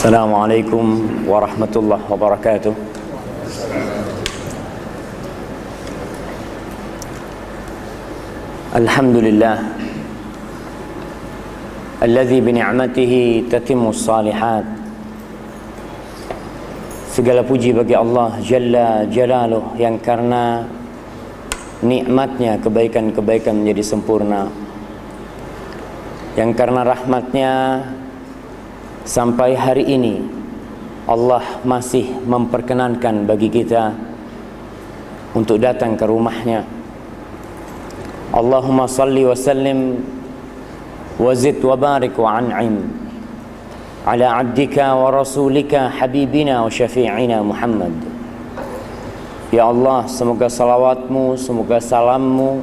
Assalamualaikum warahmatullahi wabarakatuh. Alhamdulillah alladzi bi ni'matihi tatimmus shalihat. Segala puji bagi Allah Jalla Jalaluh yang karena nikmatnya kebaikan-kebaikan menjadi sempurna, yang karena rahmatnya sampai hari ini Allah masih memperkenankan bagi kita untuk datang ke rumahnya. Allahumma salli wa sallim wa zid wa barik wa an'im ala abdika wa rasulika habibina wa syafi'ina Muhammad. Ya Allah, semoga salawatmu, semoga salammu,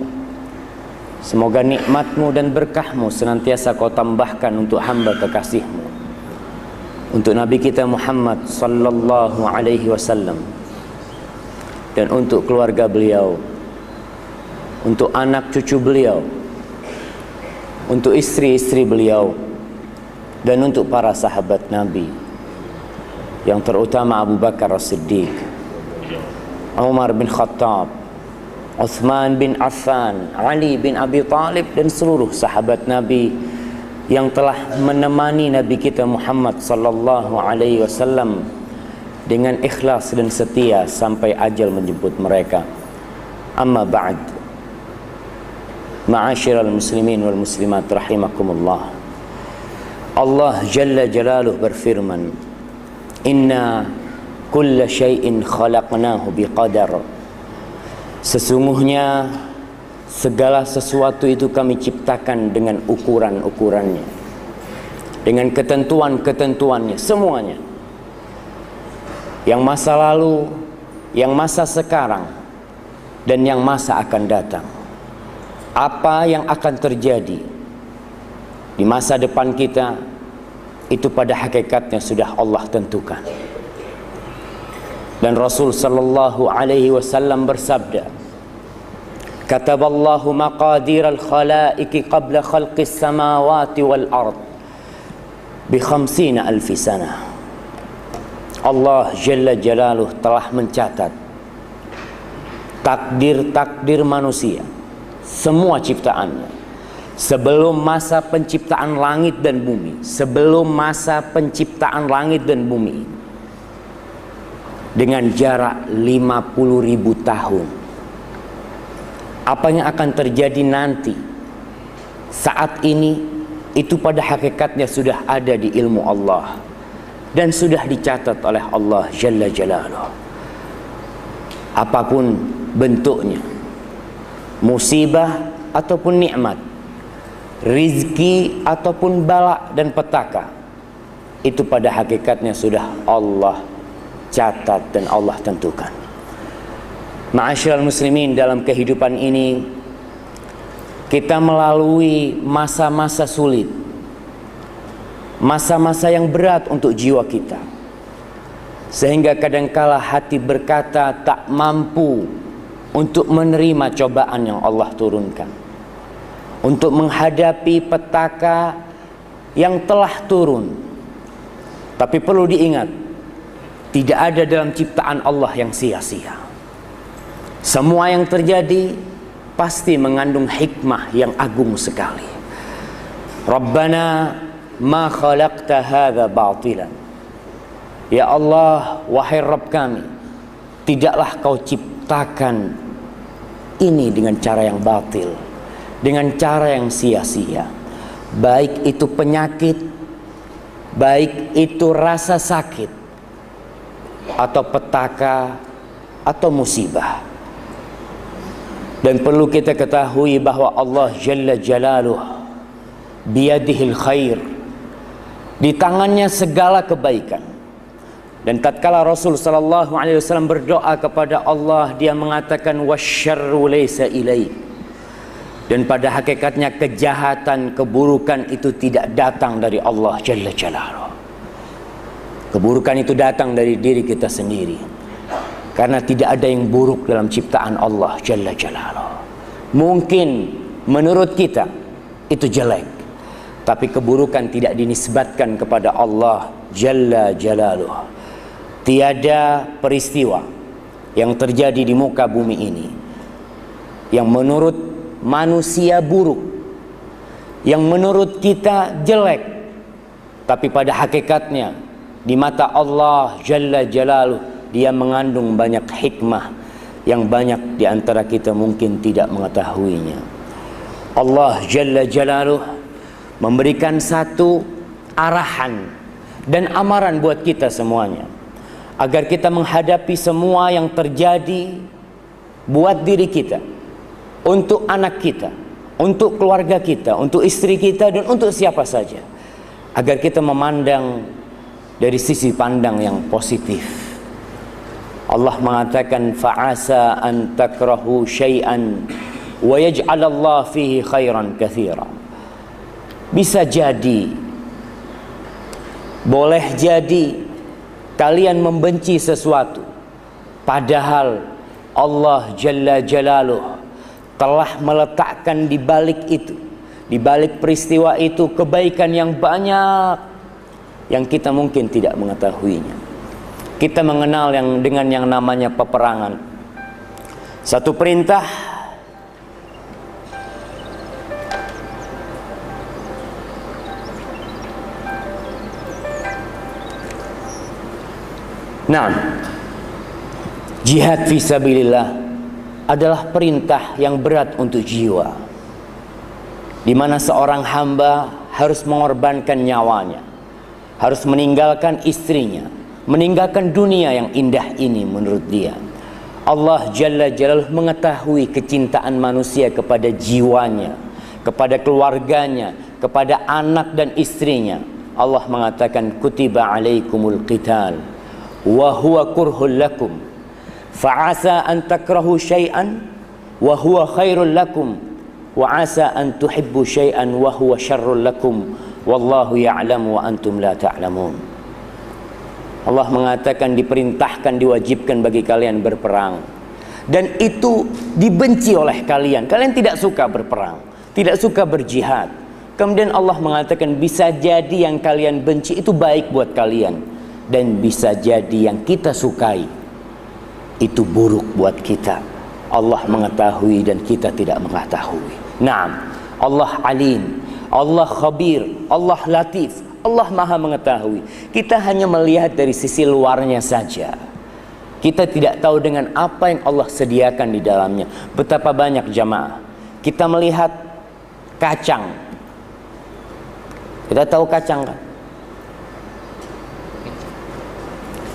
semoga nikmatmu dan berkahmu senantiasa kau tambahkan untuk hamba kekasihmu, untuk Nabi kita Muhammad sallallahu alaihi wasallam, dan untuk keluarga beliau, untuk anak cucu beliau, untuk istri-istri beliau, dan untuk para sahabat Nabi, yang terutama Abu Bakar As-Siddiq, Umar bin Khattab, Uthman bin Affan, Ali bin Abi Talib, dan seluruh sahabat Nabi yang telah menemani Nabi kita Muhammad sallallahu alaihi wasallam dengan ikhlas dan setia sampai ajal menjemput mereka. Amma ba'd. Ma'asyiral muslimin wal muslimat rahimakumullah. Allah Jalla Jalaluh berfirman, "Inna kulla syai'in khalaqnahu biqadar." Sesungguhnya segala sesuatu itu kami ciptakan dengan ukuran-ukurannya, dengan ketentuan-ketentuannya, semuanya. Yang masa lalu, yang masa sekarang, dan yang masa akan datang. Apa yang akan terjadi di masa depan kita, itu pada hakikatnya sudah Allah tentukan. Dan Rasul sallallahu alaihi wasallam bersabda, "Kataballahu maqadiral khalaiqi qabla khalqis samawati wal ard bi 50,000 sanah." Allah Jalla Jalaluh telah mencatat takdir-takdir manusia, semua ciptaannya, sebelum masa penciptaan langit dan bumi, sebelum masa penciptaan langit dan bumi, dengan jarak 50.000 tahun. Apa yang akan terjadi nanti, saat ini, itu pada hakikatnya sudah ada di ilmu Allah dan sudah dicatat oleh Allah Jalla Jalaluh. Apapun bentuknya, musibah ataupun nikmat, rizki ataupun bala dan petaka, itu pada hakikatnya sudah Allah catat dan Allah tentukan. Ma'asyiral muslimin, dalam kehidupan ini kita melalui masa-masa sulit, masa-masa yang berat untuk jiwa kita, sehingga kadangkala hati berkata tak mampu untuk menerima cobaan yang Allah turunkan, untuk menghadapi petaka yang telah turun. Tapi perlu diingat, tidak ada dalam ciptaan Allah yang sia-sia. Semua yang terjadi pasti mengandung hikmah yang agung sekali. Rabbana ma khalaqta hadza batilan. Ya Allah, wahai Rabb kami, tidaklah kau ciptakan ini dengan cara yang batil, dengan cara yang sia-sia. Baik itu penyakit, baik itu rasa sakit, atau petaka, atau musibah. Dan perlu kita ketahui bahwa Allah Jalla Jalaluh biyadihil khair, di tangannya segala kebaikan. Dan tatkala Rasul sallallahu alaihi wasallam berdoa kepada Allah, dia mengatakan wasyarru laysa ilaik. Dan pada hakikatnya kejahatan, keburukan itu tidak datang dari Allah Jalla Jalaluh. Keburukan itu datang dari diri kita sendiri. Karena tidak ada yang buruk dalam ciptaan Allah Jalla Jalaluh. Mungkin menurut kita itu jelek, tapi keburukan tidak dinisbatkan kepada Allah Jalla Jalaluh. Tiada peristiwa yang terjadi di muka bumi ini yang menurut manusia buruk, yang menurut kita jelek, tapi pada hakikatnya di mata Allah Jalla Jalaluh dia mengandung banyak hikmah yang banyak di antara kita mungkin tidak mengetahuinya. Allah Jalla Jalaluh memberikan satu arahan dan amaran buat kita semuanya, agar kita menghadapi semua yang terjadi buat diri kita, untuk anak kita, untuk keluarga kita, untuk istri kita, dan untuk siapa saja, agar kita memandang dari sisi pandang yang positif. Allah mengatakan fa'asa an takrahu syai'an wa yaj'alallahu fihi khairan katsira. Bisa jadi, boleh jadi kalian membenci sesuatu, padahal Allah Jalla Jalaluh telah meletakkan di balik itu, di balik peristiwa itu, kebaikan yang banyak yang kita mungkin tidak mengetahuinya. Kita mengenal dengan yang namanya peperangan. Satu perintah jihad fisabilillah adalah perintah yang berat untuk jiwa, di mana seorang hamba harus mengorbankan nyawanya, harus meninggalkan istrinya, meninggalkan dunia yang indah ini menurut dia. Allah Jalla Jalaluh mengetahui kecintaan manusia kepada jiwanya, kepada keluarganya, kepada anak dan istrinya. Allah mengatakan kutiba alaikumul qital wa huwa kurhul lakum fa'asa an takrahu syai'an wa huwa khairul lakum wa asa an tuhibbu syai'an wa huwa syarrul lakum wallahu ya'lamu wa antum la ta'lamun. Allah mengatakan diperintahkan, diwajibkan bagi kalian berperang, dan itu dibenci oleh kalian. Kalian tidak suka berperang, tidak suka berjihad. Kemudian Allah mengatakan bisa jadi yang kalian benci itu baik buat kalian, dan bisa jadi yang kita sukai itu buruk buat kita. Allah mengetahui dan kita tidak mengetahui. Naam, Allah alim, Allah khabir, Allah latif, Allah maha mengetahui. Kita hanya melihat dari sisi luarnya saja. Kita tidak tahu dengan apa yang Allah sediakan di dalamnya. Betapa banyak jamaah kita melihat kacang. Kita tahu kacang kan?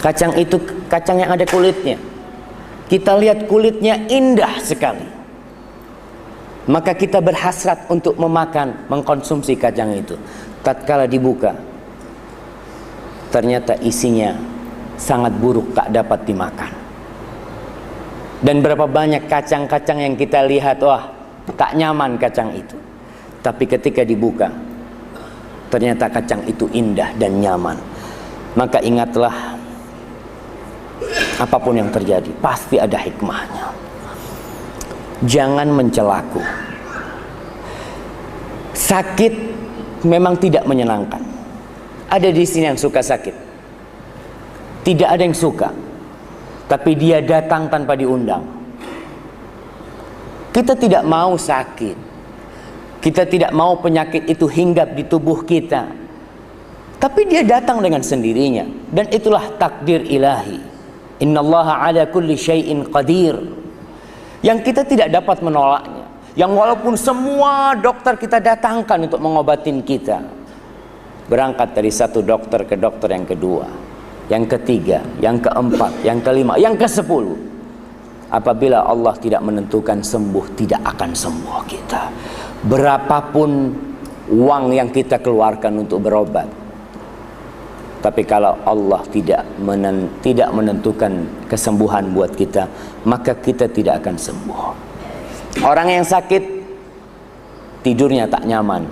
Kacang itu kacang yang ada kulitnya. Kita lihat kulitnya indah sekali, maka kita berhasrat untuk memakan, mengkonsumsi kacang itu. Tatkala dibuka, ternyata isinya sangat buruk, tak dapat dimakan. Dan berapa banyak kacang-kacang yang kita lihat, wah tak nyaman kacang itu, tapi ketika dibuka ternyata kacang itu indah dan nyaman. Maka ingatlah, apapun yang terjadi pasti ada hikmahnya. Jangan mencelaku. Sakit memang tidak menyenangkan. Ada di sini yang suka sakit, tidak ada yang suka, tapi dia datang tanpa diundang. Kita tidak mau sakit, kita tidak mau penyakit itu hinggap di tubuh kita, tapi dia datang dengan sendirinya. Dan itulah takdir ilahi. Innallaha ala kulli syai'in qadir. Yang kita tidak dapat menolaknya, yang walaupun semua dokter kita datangkan untuk mengobatin kita, berangkat dari satu dokter ke dokter yang kedua, yang ketiga, yang keempat, yang kelima, yang ke-10, apabila Allah tidak menentukan sembuh, tidak akan sembuh kita. Berapapun uang yang kita keluarkan untuk berobat, tapi kalau Allah tidak menentukan kesembuhan buat kita, maka kita tidak akan sembuh. Orang yang sakit, tidurnya tak nyaman,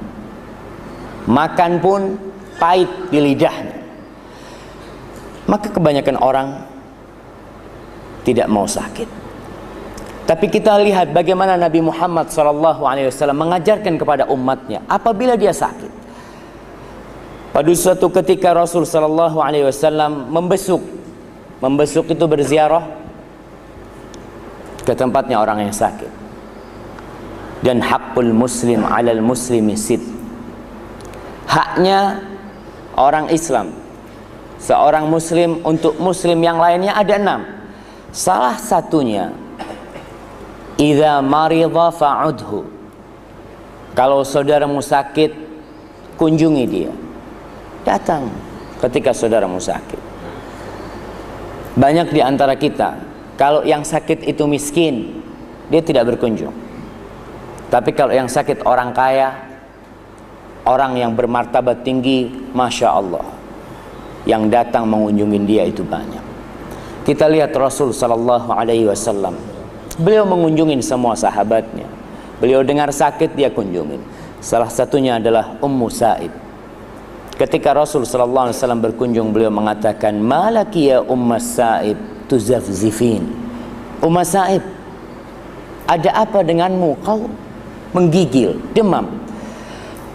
makan pun pahit di lidahnya. Maka kebanyakan orang tidak mau sakit. Tapi kita lihat bagaimana Nabi Muhammad SAW mengajarkan kepada umatnya, apabila dia sakit, Pada suatu ketika Rasul sallallahu alaihi wasallam membesuk itu berziarah ke tempatnya orang yang sakit. Dan haqqul muslim 'alal muslimi sit. Haknya orang Islam, seorang muslim untuk muslim yang lainnya ada 6. Salah satunya, idza marida fa'udhu. Kalau saudaramu sakit, kunjungi dia. Datang ketika saudaramu sakit. Banyak di antara kita, kalau yang sakit itu miskin, dia tidak berkunjung. Tapi kalau yang sakit orang kaya, orang yang bermartabat tinggi, Masya Allah, yang datang mengunjungi dia itu banyak. Kita lihat Rasul sallallahu alaihi wasallam, beliau mengunjungi semua sahabatnya. Beliau dengar sakit, dia kunjungin. Salah satunya adalah Ummu Sa'ib. Ketika Rasul sallallahu alaihi wasallam berkunjung, beliau mengatakan, "Malaki ya Ummu Sa'ib tuzafzifin." Ummu Sa'ib, ada apa denganmu? Kau menggigil, demam.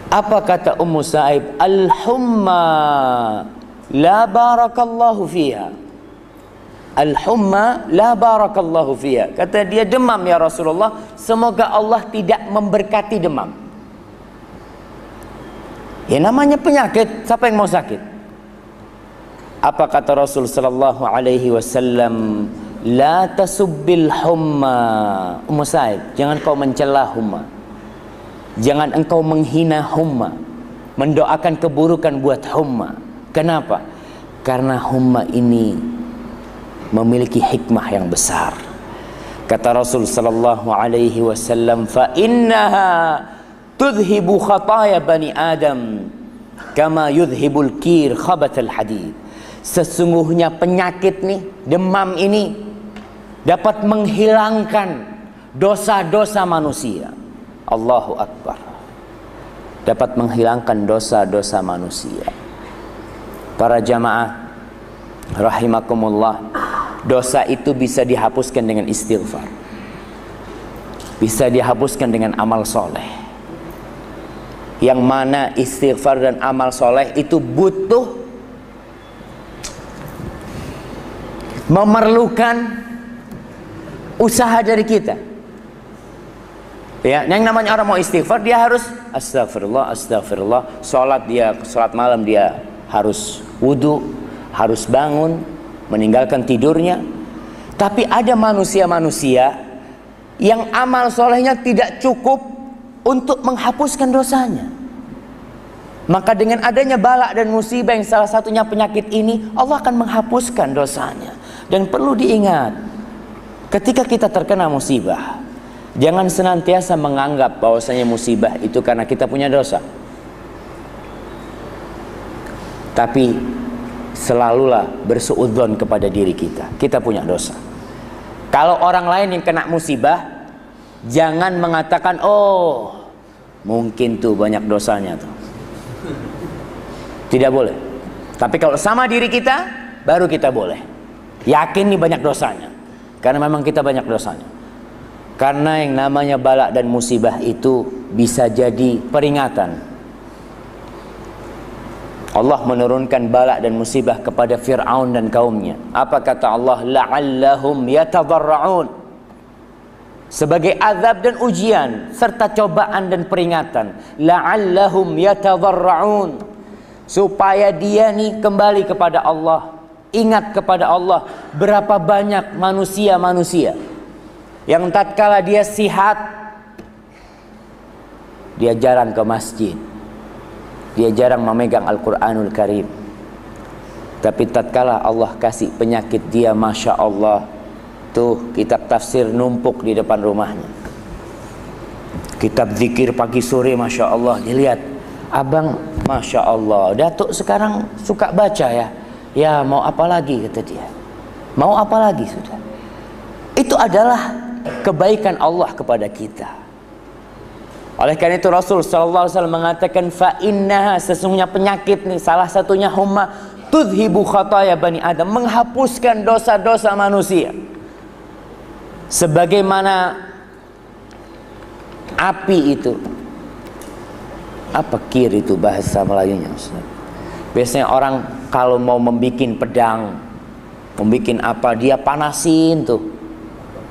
Apa kata Ummu Sa'ib? Al-humma la barakallahu fiha. Al-humma la barakallahu fiha. Kata dia, demam ya Rasulullah, semoga Allah tidak memberkati demam. Ya namanya penyakit, siapa yang mau sakit? Apa kata Rasul sallallahu alaihi wasallam? La tasubbil humma. Ummu Sa'ib, jangan kau mencela humma. Jangan engkau menghina humma, mendoakan keburukan buat humma. Kenapa? Karena humma ini memiliki hikmah yang besar. Kata Rasul sallallahu alaihi wasallam, fa innaha tudhibu khataya bani Adam kama yudhibul kir khabatal hadid. Sesungguhnya penyakit nih, demam ini dapat menghilangkan dosa-dosa manusia. Allahu Akbar. Dapat menghilangkan dosa-dosa manusia. Para jamaah rahimakumullah, dosa itu bisa dihapuskan dengan istighfar, bisa dihapuskan dengan amal soleh. Yang mana istighfar dan amal soleh itu butuh, memerlukan usaha dari kita. Ya, yang namanya orang mau istighfar, dia harus astagfirullah, astagfirullah. Sholat malam dia harus wudu, harus bangun, meninggalkan tidurnya. Tapi ada manusia-manusia yang amal solehnya tidak cukup untuk menghapuskan dosanya. Maka dengan adanya bala dan musibah yang salah satunya penyakit ini, Allah akan menghapuskan dosanya. Dan perlu diingat, ketika kita terkena musibah, jangan senantiasa menganggap bahwasanya musibah itu karena kita punya dosa. Tapi selalulah bersuudzon kepada diri kita. Kita punya dosa. Kalau orang lain yang kena musibah, jangan mengatakan, oh mungkin tuh banyak dosanya tuh. Tidak boleh. Tapi kalau sama diri kita, baru kita boleh yakin nih banyak dosanya. Karena memang kita banyak dosanya. Karena yang namanya bala dan musibah itu bisa jadi peringatan. Allah menurunkan bala dan musibah kepada Fir'aun dan kaumnya. Apa kata Allah? La'allahum yatadarra'un. Sebagai azab dan ujian serta cobaan dan peringatan. La'allahum yatadarra'un. Supaya dia nih kembali kepada Allah, ingat kepada Allah. Berapa banyak manusia-manusia yang tatkala dia sihat, dia jarang ke masjid, dia jarang memegang Al-Quranul Karim. Tapi tatkala Allah kasih penyakit dia, Masya Allah, tuh kitab tafsir numpuk di depan rumahnya, kitab zikir pagi sore, Masya Allah. Dilihat, abang, Masya Allah, Datuk sekarang suka baca ya. Ya mau apa lagi, kata dia. Mau apa lagi sudah. Itu adalah kebaikan Allah kepada kita. Oleh karena itu Rasul sallallahu alaihi wasallam mengatakan, fa innaha, sesungguhnya penyakit nih salah satunya humma, tudhibu khataya bani Adam, menghapuskan dosa-dosa manusia. Sebagaimana api itu, apa kir itu bahasa Melayunya, Ustaz? Biasanya orang kalau mau membikin pedang, membikin apa, dia panasin tuh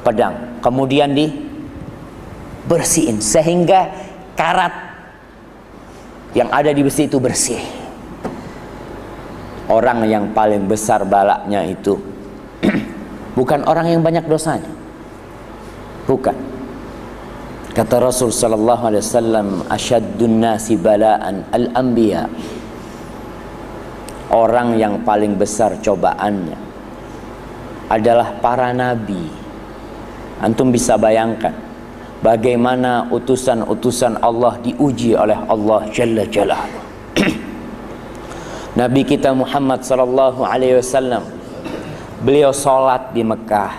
pedang, kemudian dibersihin sehingga karat yang ada di besi itu bersih. Orang yang paling besar balaknya itu bukan orang yang banyak dosanya, bukan. Kata Rasul sallallahu alaihi wasallam, asyaddun nasi bala'an al-anbiya. Orang yang paling besar cobaannya adalah para nabi. Antum bisa bayangkan bagaimana utusan-utusan Allah diuji oleh Allah Jalla Jalaluhu. Nabi kita Muhammad sallallahu alaihi wasallam, beliau sholat di Mekah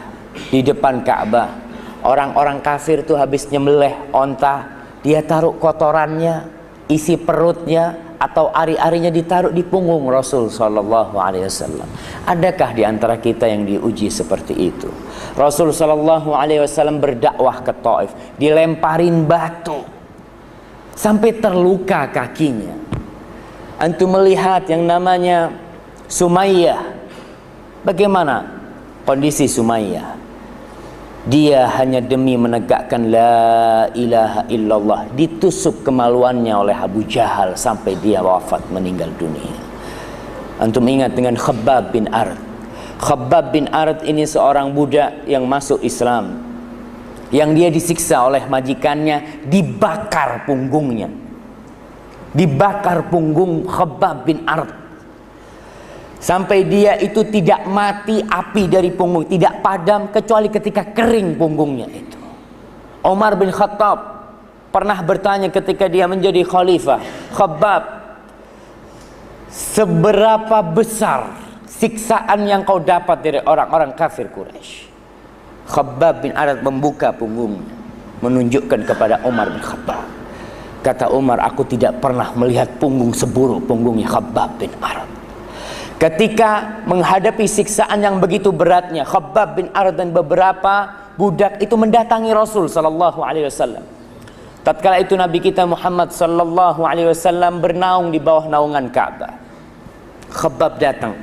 di depan Ka'bah. Orang-orang kafir tuh habis nyembelih onta, dia taruh kotorannya, isi perutnya atau ari-arinya ditaruh di punggung Rasul sallallahu alaihi wasallam. Adakah di antara kita yang diuji seperti itu? Rasul sallallahu alaihi wasallam berdakwah ke Taif, dilemparin batu sampai terluka kakinya. Antum melihat yang namanya Sumayyah. Bagaimana kondisi Sumayyah? Dia hanya demi menegakkan la ilaha illallah ditusuk kemaluannya oleh Abu Jahal sampai dia wafat, meninggal dunia. Antum ingat dengan Khabbab bin Arad. Khabbab bin Arad ini seorang budak yang masuk Islam, yang dia disiksa oleh majikannya, dibakar punggungnya. Dibakar punggung Khabbab bin Arad sampai dia itu tidak mati, api dari punggung tidak padam kecuali ketika kering punggungnya itu. Umar bin Khattab pernah bertanya ketika dia menjadi khalifah, Khabbab, seberapa besar siksaan yang kau dapat dari orang-orang kafir Quraisy? Khabbab bin Arad membuka punggungnya, menunjukkan kepada Umar bin Khattab. Kata Umar, aku tidak pernah melihat punggung seburuk punggungnya Khabbab bin Arad. Ketika menghadapi siksaan yang begitu beratnya, Khabbab bin Arad dan beberapa budak itu mendatangi Rasul sallallahu alaihi wasallam. Tatkala itu Nabi kita Muhammad sallallahu alaihi wasallam bernaung di bawah naungan Ka'bah. Khabbab datang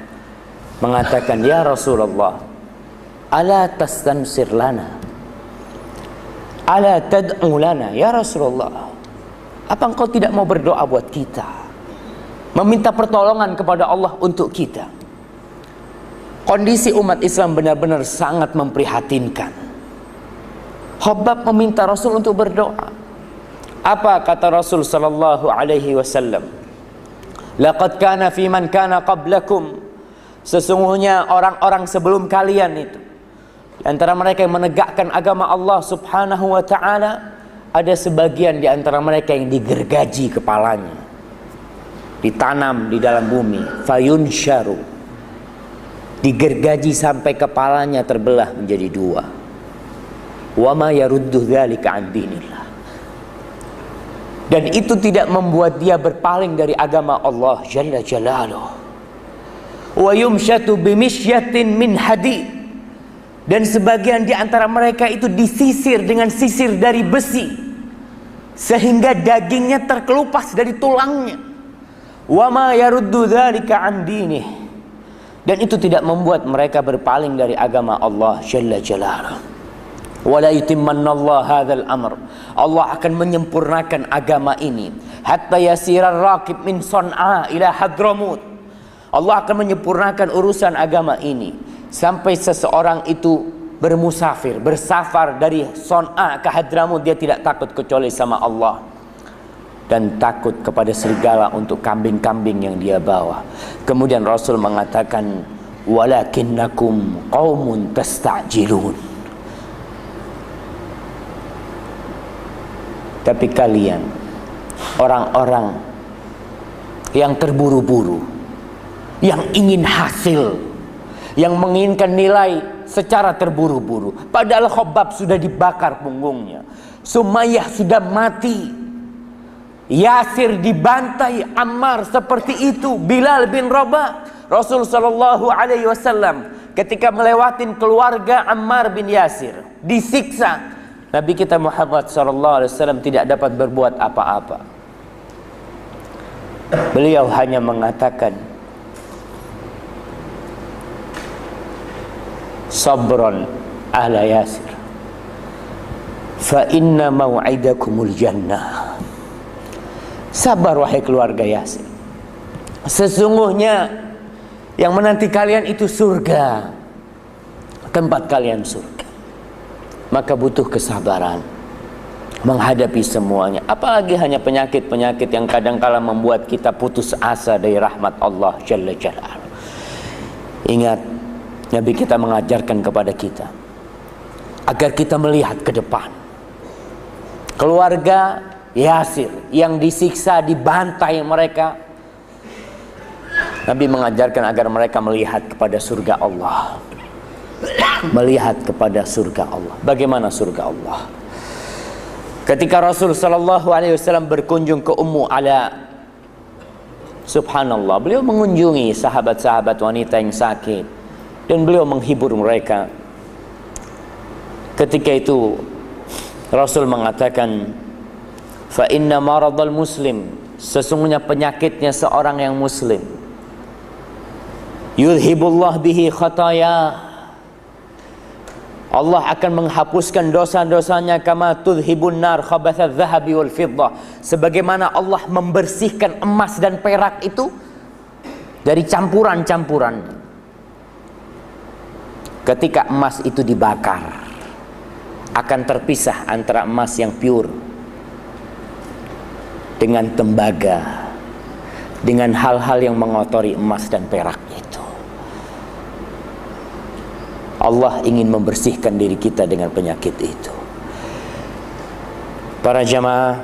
mengatakan, "Ya Rasulullah, ala tastansir lana? Ala tad'u lana ya Rasulullah? Apa engkau tidak mau berdoa buat kita? Meminta pertolongan kepada Allah untuk kita?" Kondisi umat Islam benar-benar sangat memprihatinkan. Khabbab meminta Rasul untuk berdoa. Apa kata Rasul sallallahu alaihi wasallam? Laqad kana fi man kana qablakum. Sesungguhnya orang-orang sebelum kalian itu, di antara mereka yang menegakkan agama Allah Subhanahu wa taala, ada sebagian di antara mereka yang digergaji kepalanya, ditanam di dalam bumi, fayunsharu, digergaji sampai kepalanya terbelah menjadi dua. Wa ma yaruddu dzalika an dinillah. Dan itu tidak membuat dia berpaling dari agama Allah Jalla Jalaluhu. Wa yumshatu bimishyatin min hadid. Dan sebagian di antara mereka itu disisir dengan sisir dari besi sehingga dagingnya terkelupas dari tulangnya. Wa ma yaruddu dzalika an dinih. Dan itu tidak membuat mereka berpaling dari agama Allah Jalla Jalaluhu. Wala yutimmanallahu hadzal amr. Allah akan menyempurnakan agama ini hatta yasirar raqib min Son'a ila Hadramut. Allah akan menyempurnakan urusan agama ini sampai seseorang itu bermusafir, bersafar dari Son'a ke Hadramut, dia tidak takut kecuali sama Allah dan takut kepada serigala untuk kambing-kambing yang dia bawa. Kemudian Rasul mengatakan, walakinnakum qaumun tasta'jilun. Tapi kalian orang-orang yang terburu-buru, yang ingin hasil, yang menginginkan nilai secara terburu-buru. Padahal Khabbab sudah dibakar punggungnya, Sumayyah sudah mati, Yasir dibantai, Ammar seperti itu, Bilal bin Rabah. Rasul sallallahu alaihi wasallam ketika melewatin keluarga Ammar bin Yasir disiksa, Nabi kita Muhammad SAW tidak dapat berbuat apa-apa. Beliau hanya mengatakan, sabran ahla Yasir, fa inna mau'idakumul jannah. Sabar wahai keluarga Yasir, sesungguhnya yang menanti kalian itu surga, tempat kalian surga. Maka butuh kesabaran menghadapi semuanya, apalagi hanya penyakit-penyakit yang kadangkala membuat kita putus asa dari rahmat Allah Jalla Jalaluhu. Ingat, Nabi kita mengajarkan kepada kita agar kita melihat ke depan. Keluarga Yasir yang disiksa, dibantai mereka, Nabi mengajarkan agar mereka melihat kepada surga Allah. Melihat kepada surga Allah. Bagaimana surga Allah? Ketika Rasul sallallahu alaihi wasallam berkunjung ke Ummu Ala, subhanallah, beliau mengunjungi sahabat-sahabat wanita yang sakit dan beliau menghibur mereka. Ketika itu Rasul mengatakan, fa inna maradal muslim, sesungguhnya penyakitnya seorang yang muslim, yudhibullah bihi khataya, Allah akan menghapuskan dosa-dosanya, kama tudhibun nar khabathadz dzahabi wal fiddah, sebagaimana Allah membersihkan emas dan perak itu dari campuran-campuran. Ketika emas itu dibakar, akan terpisah antara emas yang pure dengan tembaga, dengan hal-hal yang mengotori emas dan perak itu. Allah ingin membersihkan diri kita dengan penyakit itu. Para jamaah,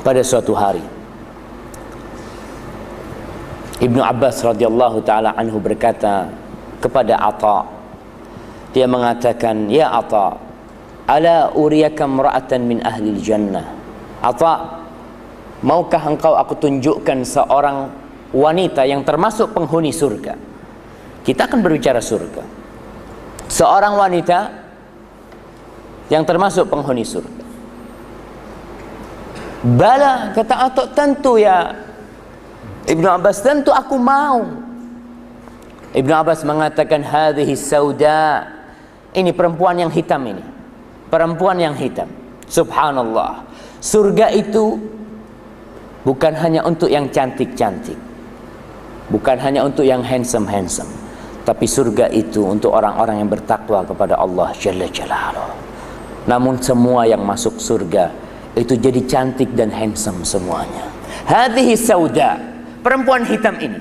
pada suatu hari Ibnu Abbas radhiyallahu taala anhu berkata kepada Atha, dia mengatakan, ya Atha, ala uriyaka imra'atan min ahli jannah. Atha, maukah engkau aku tunjukkan seorang wanita yang termasuk penghuni surga? Kita akan berbicara surga. Seorang wanita yang termasuk penghuni surga. Bala, kata Atha, tentu ya Ibnu Abbas, tentu aku mau. Ibnu Abbas mengatakan, hadhihi sauda, ini perempuan yang hitam ini. Perempuan yang hitam. Subhanallah. Surga itu bukan hanya untuk yang cantik-cantik, bukan hanya untuk yang handsome-handsome, tapi surga itu untuk orang-orang yang bertakwa kepada Allah Jalla Jalaluhu. Namun semua yang masuk surga itu jadi cantik dan handsome semuanya. Hadhihi sauda, perempuan hitam ini,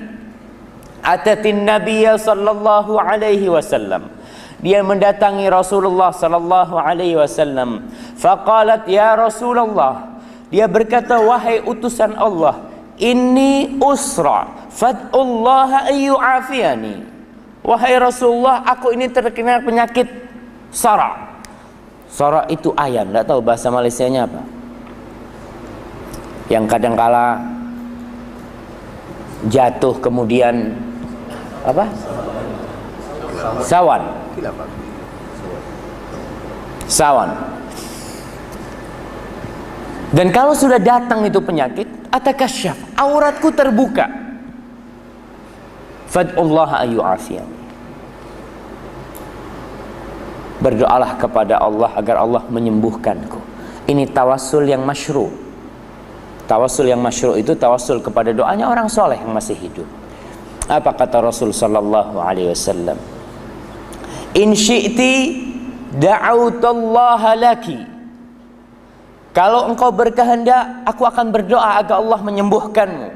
atatin Nabiyya sallallahu alaihi wasallam, dia mendatangi Rasulullah sallallahu alaihi wasallam. Faqalat, ya Rasulullah, dia berkata, wahai utusan Allah, inni usra fad'ullaha ayyu'afiyani. Wahai Rasulullah, aku ini terkena penyakit sara. Sara itu ayam, tidak tahu bahasa Malaysianya apa, yang kadangkala jatuh kemudian apa? Sawan. Sawan. Dan kalau sudah datang itu penyakit, atakasyaf, auratku terbuka. Fad'ullaha ayyu'afiyani. Berdoalah kepada Allah agar Allah menyembuhkanku. Ini tawassul yang masyru'. Tawassul yang masyru' itu tawassul kepada doanya orang soleh yang masih hidup. Apa kata Rasul sallallahu alaihi wasallam? In syi'ti da'autullaha laki. Kalau engkau berkehendak, aku akan berdoa agar Allah menyembuhkanmu.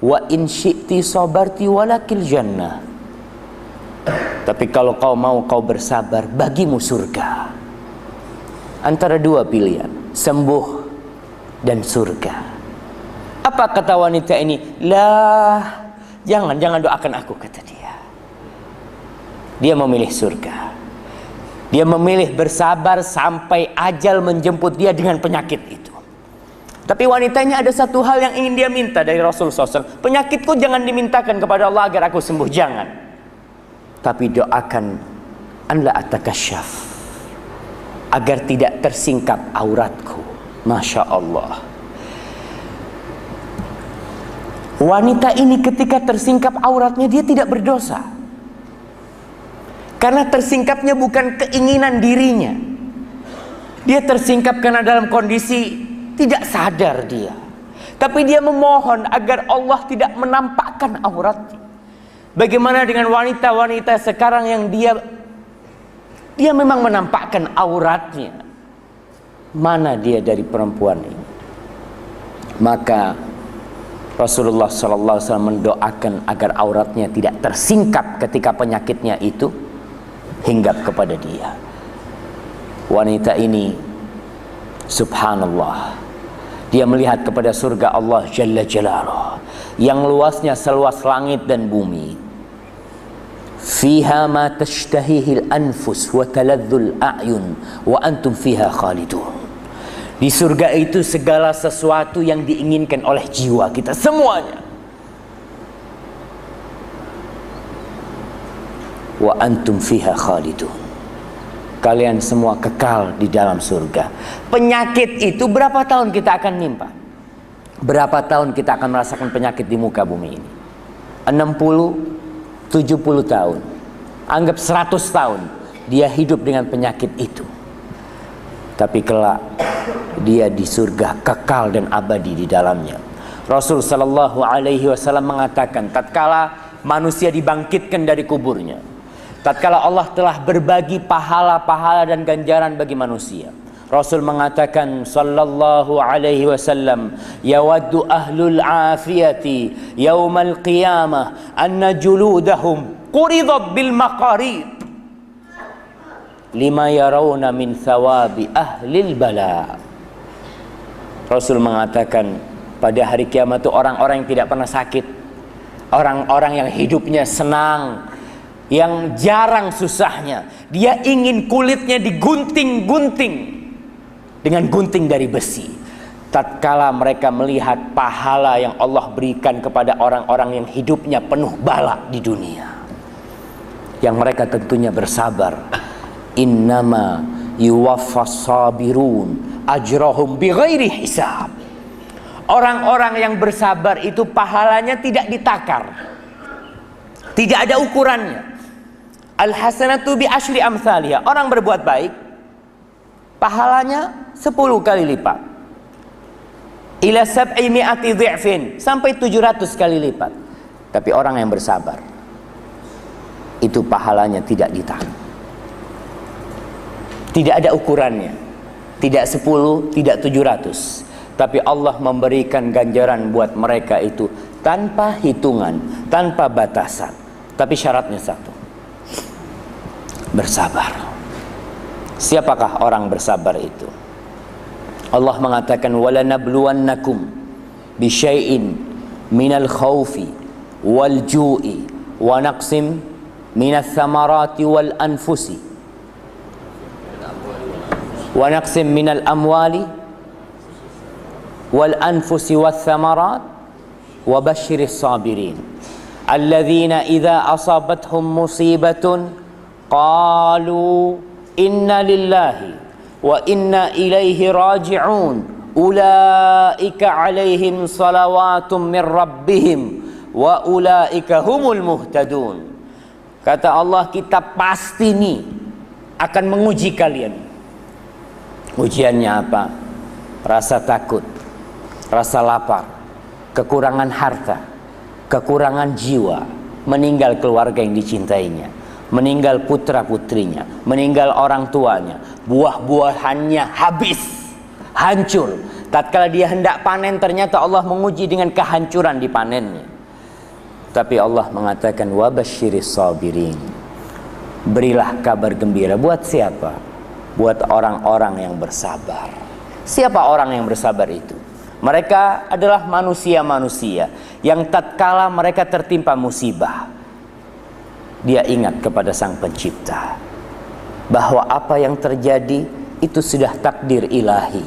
Wa in syi'ti sabarti walakil jannah. Tapi kalau kau mau, kau bersabar, bagimu surga. Antara dua pilihan, sembuh dan surga. Apa kata wanita ini? Lah, jangan doakan aku, kata dia. Dia memilih surga. Dia memilih bersabar sampai ajal menjemput dia dengan penyakit itu. Tapi wanitanya ada satu hal yang ingin dia minta dari Rasul SAW. Penyakitku jangan dimintakan kepada Allah agar aku sembuh, jangan. Tapi doakan anla atakasyaf, agar tidak tersingkap auratku. Masya Allah. Wanita ini ketika tersingkap auratnya, dia tidak berdosa. Karena tersingkapnya bukan keinginan dirinya. Dia tersingkap karena dalam kondisi tidak sadar dia. Tapi dia memohon agar Allah tidak menampakkan auratnya. Bagaimana dengan wanita-wanita sekarang yang dia memang menampakkan auratnya. Mana dia dari perempuan ini? Maka Rasulullah SAW mendoakan agar auratnya tidak tersingkap ketika penyakitnya itu hinggap kepada dia. Wanita ini, subhanallah, dia melihat kepada surga Allah Jalla Jalaluh yang luasnya seluas langit dan bumi. Fiha ma tashtahihil anfus wa taladzul a'yun wa antum fiha khalidun. Di surga itu segala sesuatu yang diinginkan oleh jiwa kita semuanya. Wa antum fiha khalidun. Kalian semua kekal di dalam surga. Penyakit itu berapa tahun kita akan nimpa? Berapa tahun kita akan merasakan penyakit di muka bumi ini? 60, 70 tahun. Anggap 100 tahun dia hidup dengan penyakit itu. Tapi kelak dia di surga kekal dan abadi di dalamnya. Rasul sallallahu alaihi wasallam mengatakan, tatkala manusia dibangkitkan dari kuburnya, tatkala Allah telah berbagi pahala-pahala dan ganjaran bagi manusia, Rasul mengatakan sallallahu alaihi wasallam, yawaddu ahlul afiyati yaumal qiyamah anna juludahum quridat bil maqarid lima yarawna min thawabi ahlil bala. Rasul mengatakan pada hari kiamat itu orang-orang yang tidak pernah sakit, orang-orang yang hidupnya senang, yang jarang susahnya, dia ingin kulitnya digunting-gunting dengan gunting dari besi. Tatkala mereka melihat pahala yang Allah berikan kepada orang-orang yang hidupnya penuh bala di dunia, yang mereka tentunya bersabar. Innama yuwaffas sabirun ajrahum bighairi hisab. Orang-orang yang bersabar itu pahalanya tidak ditakar, tidak ada ukurannya. Al hasanatu bi asyri amsalha. Orang berbuat baik pahalanya 10 kali lipat. Ila sab'i mi'ati dhi'fin, sampai 700 kali lipat. Tapi orang yang bersabar itu pahalanya tidak ditakar. Tidak ada ukurannya. Tidak 10, tidak 700. Tapi Allah memberikan ganjaran buat mereka itu tanpa hitungan, tanpa batasan. Tapi syaratnya satu, bersabar. Siapakah orang bersabar itu? Allah mengatakan wala nabluwannakum bisyai'in minal khawfi wal ju'i wa naqsim minas samarati wal anfusi wa naqsim minal amwali wal anfusi was samarat wa basyiris sabirin alladzina idza asabathum musibatun qalu inna lillahi wa inna ilaihi raji'un ulaika alaihim salawatum min rabbihim wa ulaika humul muhtadun. Kata Allah, kita pasti nih akan menguji kalian. Ujiannya apa? Rasa takut, rasa lapar, kekurangan harta, kekurangan jiwa, meninggal keluarga yang dicintainya, meninggal putra-putrinya, meninggal orang tuanya, buah-buahannya habis, hancur. Tatkala dia hendak panen, ternyata Allah menguji dengan kehancuran di panennya. Tapi Allah mengatakan wabasyiris sabirin. Berilah kabar gembira buat siapa? Buat orang-orang yang bersabar. Siapa orang yang bersabar itu? Mereka adalah manusia-manusia yang tatkala mereka tertimpa musibah, dia ingat kepada Sang Pencipta bahwa apa yang terjadi itu sudah takdir ilahi,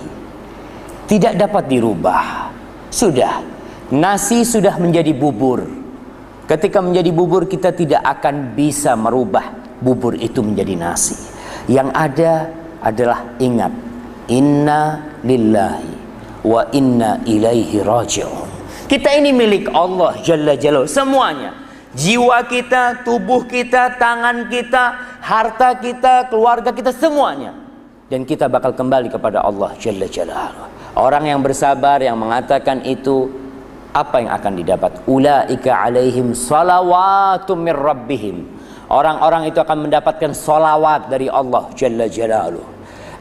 tidak dapat dirubah. Sudah, nasi sudah menjadi bubur. Ketika menjadi bubur, kita tidak akan bisa merubah bubur itu menjadi nasi. Yang ada adalah ingat, inna lillahi wa inna ilaihi raji'un. Kita ini milik Allah Jalla Jalaluhu semuanya. Jiwa kita, tubuh kita, tangan kita, harta kita, keluarga kita, semuanya. Dan kita bakal kembali kepada Allah Jalla Jalaluhu. Orang yang bersabar, yang mengatakan itu, apa yang akan didapat? Ulaika alaihim salawatum mir rabbihim. Orang-orang itu akan mendapatkan salawat dari Allah Jalla Jalaluhu,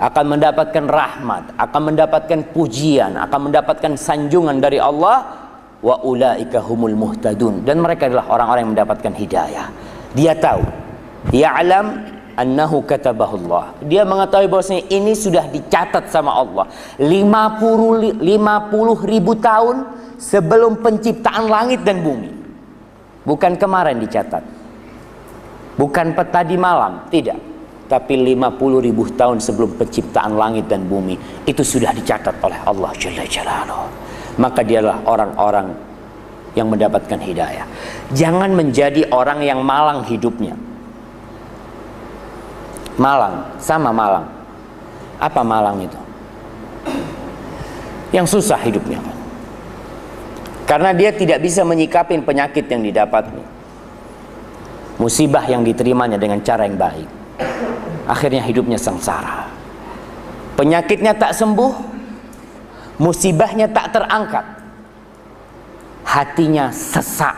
akan mendapatkan rahmat, akan mendapatkan pujian, akan mendapatkan sanjungan dari Allah. Wa ulaika humul muhtadun. Dan mereka adalah orang-orang yang mendapatkan hidayah. Dia tahu, ya'lam annahu katabahullah. Dia mengetahui bahwasanya ini sudah dicatat sama Allah 50 ribu tahun sebelum penciptaan langit dan bumi. Bukan kemarin dicatat, bukan tadi malam, tidak. Tapi 50 ribu tahun sebelum penciptaan langit dan bumi, itu sudah dicatat oleh Allah Jalla Jalaluhu. Maka dialah orang-orang yang mendapatkan hidayah. Jangan menjadi orang yang malang hidupnya. Malang, sama malang. Apa malang itu? Yang susah hidupnya. Karena dia tidak bisa menyikapi penyakit yang didapatnya, musibah yang diterimanya dengan cara yang baik. Akhirnya hidupnya sengsara. Penyakitnya tak sembuh, musibahnya tak terangkat, hatinya sesak,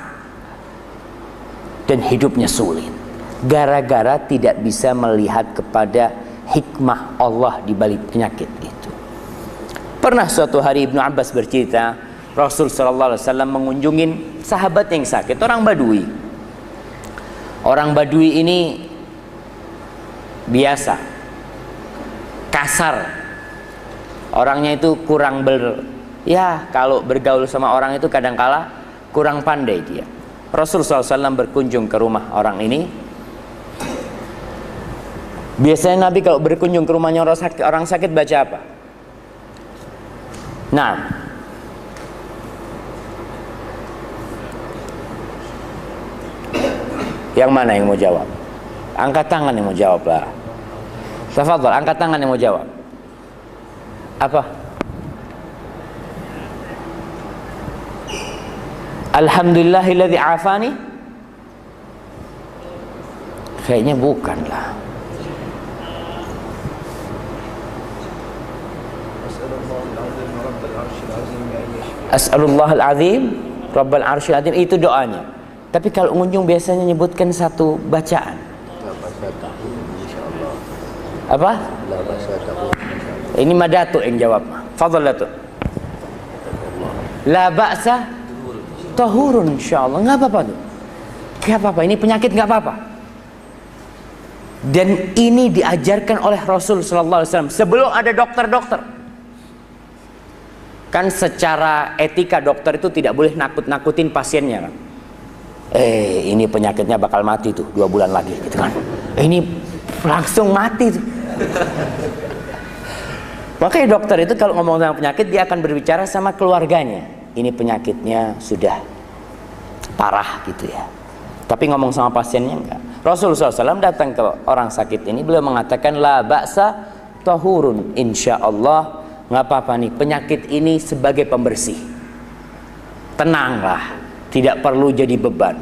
dan hidupnya sulit. Gara-gara tidak bisa melihat kepada hikmah Allah di balik penyakit itu. Pernah suatu hari Ibnu Abbas bercerita, Rasul sallallahu alaihi wasallam mengunjungi sahabat yang sakit, orang Badui. Orang Badui ini biasa kasar. Orangnya itu kurang kalau bergaul sama orang itu kadangkala kurang pandai dia. Rasul SAW berkunjung ke rumah orang ini. Biasanya Nabi kalau berkunjung ke rumahnya orang sakit baca apa? Nah, yang mana yang mau jawab? Angkat tangan yang mau jawab lah. Tafadhol, angkat tangan yang mau jawab. Apa? Alhamdulillahilladzi afani? Kayaknya bukan lah. As'alullahal azim Rabbal arsyil azim, itu doanya. Tapi kalau pengunjung biasanya nyebutkan satu bacaan. Apa? Ini Madatu yang jawab. Fadhal Datuk. La ba'sa tahurun insyaallah. Enggak apa-apa tuh. Enggak apa-apa, ini penyakit enggak apa-apa. Dan ini diajarkan oleh Rasul sallallahu alaihi wasallam sebelum ada dokter-dokter. Kan secara etika dokter itu tidak boleh nakut-nakutin pasiennya kan. Ini penyakitnya bakal mati tuh 2 bulan lagi gitu kan. Ini langsung mati tuh. Makanya dokter itu kalau ngomong tentang penyakit, dia akan berbicara sama keluarganya. Ini penyakitnya sudah parah gitu ya. Tapi ngomong sama pasiennya enggak. Rasulullah SAW datang ke orang sakit ini, beliau mengatakan la ba'sa tahurun, insyaallah nggak apa-apa nih, penyakit ini sebagai pembersih. Tenanglah, tidak perlu jadi beban.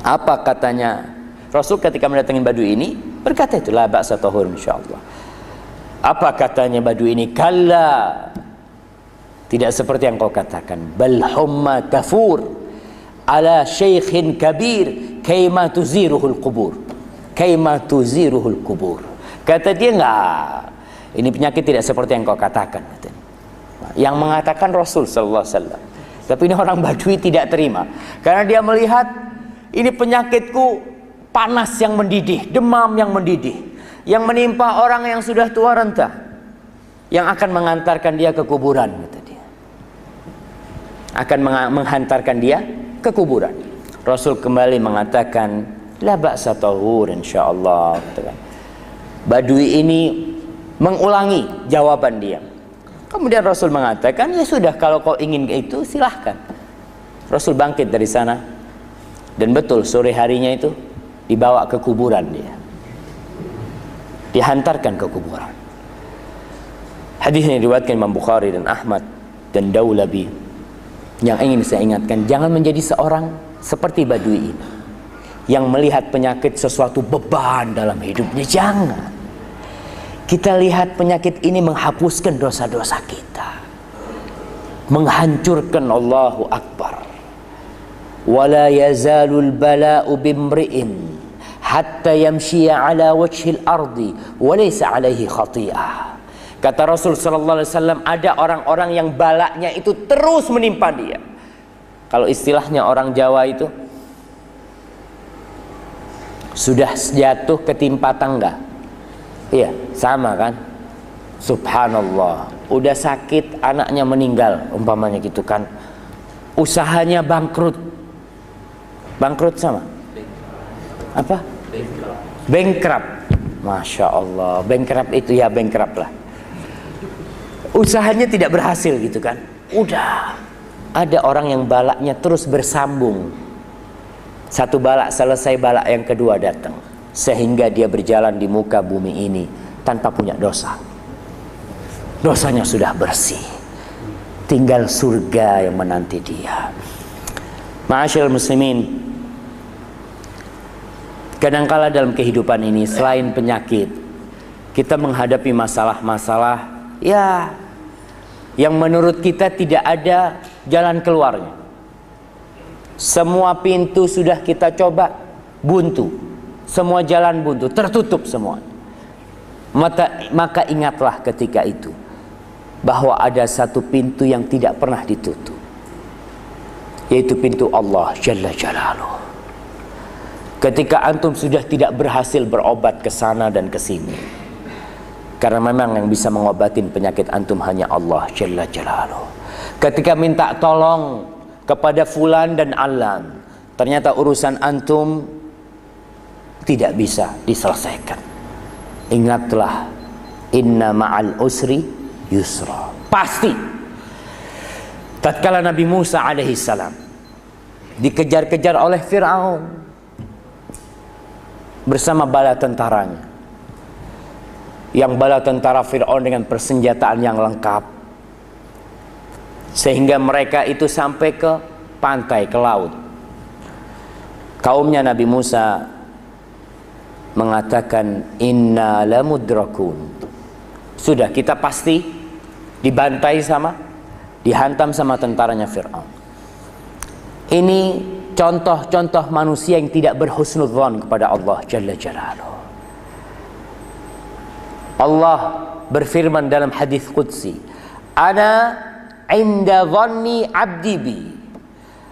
Apa katanya Rasul ketika mendatangi Badui ini? Berkata itu la ba'sa tahurun insyaallah. Apa katanya Badui ini? Kalla, tidak seperti yang kau katakan. Bal humma tafur ala syaikhin kabir kaima tuziruhul qubur. Kaima tuziruhul qubur. Kata dia, enggak, ini penyakit tidak seperti yang kau katakan. Yang mengatakan Rasul sallallahu alaihi wasallam. Tapi ini orang Badui tidak terima, karena dia melihat ini penyakitku panas yang mendidih, demam yang mendidih, yang menimpa orang yang sudah tua renta, yang akan mengantarkan dia ke kuburan, kata dia. Akan menghantarkan dia ke kuburan. Rasul kembali mengatakan la ba'sa tahur insyaallah. Badui ini mengulangi jawaban dia. Kemudian Rasul mengatakan, ya sudah, kalau kau ingin itu silahkan. Rasul bangkit dari sana, dan betul sore harinya itu dibawa ke kuburan dia, dihantarkan ke kuburan. Hadis ini diriwayatkan Imam Bukhari dan Ahmad dan Daulabi. Yang ingin saya ingatkan, jangan menjadi seorang seperti Badui ini, yang melihat penyakit sesuatu beban dalam hidupnya. Jangan. Kita lihat penyakit ini menghapuskan dosa-dosa kita, menghancurkan. Allahu Akbar. Wala yazalul bala'u bimri'in hatta yamshiya ala wajhil ardi wa laysa alaihi khati'ah. Kata Rasul sallallahu alaihi wasallam, ada orang-orang yang balaknya itu terus menimpa dia. Kalau istilahnya orang Jawa itu, sudah jatuh ketimpa tangga. Iya, sama kan? Subhanallah. Udah sakit, anaknya meninggal, umpamanya gitu kan. Usahanya bangkrut. Bangkrut sama? Apa? Bankrupt. Masya Allah. Bankrupt itu ya bankrupt lah. Usahanya tidak berhasil gitu kan. Udah. Ada orang yang balaknya terus bersambung. Satu balak selesai, balak yang kedua datang. Sehingga dia berjalan di muka bumi ini tanpa punya dosa. Dosanya sudah bersih. Tinggal surga yang menanti dia. Ma'asyiral muslimin, kadangkala dalam kehidupan ini selain penyakit, kita menghadapi masalah-masalah ya yang menurut kita tidak ada jalan keluarnya. Semua pintu sudah kita coba, buntu. Semua jalan buntu, tertutup semua. Maka ingatlah ketika itu bahwa ada satu pintu yang tidak pernah ditutup, yaitu pintu Allah Jalla Jalaluh. Ketika antum sudah tidak berhasil berobat ke sana dan ke sini, karena memang yang bisa mengobatin penyakit antum hanya Allah Jalla Jalaluh. Ketika minta tolong kepada fulan dan alan, ternyata urusan antum tidak bisa diselesaikan. Ingatlah, inna ma'al usri yusra. Pasti. Tatkala Nabi Musa alaihissalam dikejar-kejar oleh Fir'aun bersama bala tentaranya, yang bala tentara Fir'aun dengan persenjataan yang lengkap, sehingga mereka itu sampai ke pantai, ke laut. Kaumnya Nabi Musa mengatakan, inna lamudrakun. Sudah, kita pasti dibantai dihantam sama tentaranya Fir'aun. Ini contoh-contoh manusia yang tidak berhusnudzon kepada Allah Jalla Jalaluh. Allah berfirman dalam hadis qudsi, ana inda dhanni abdi bi.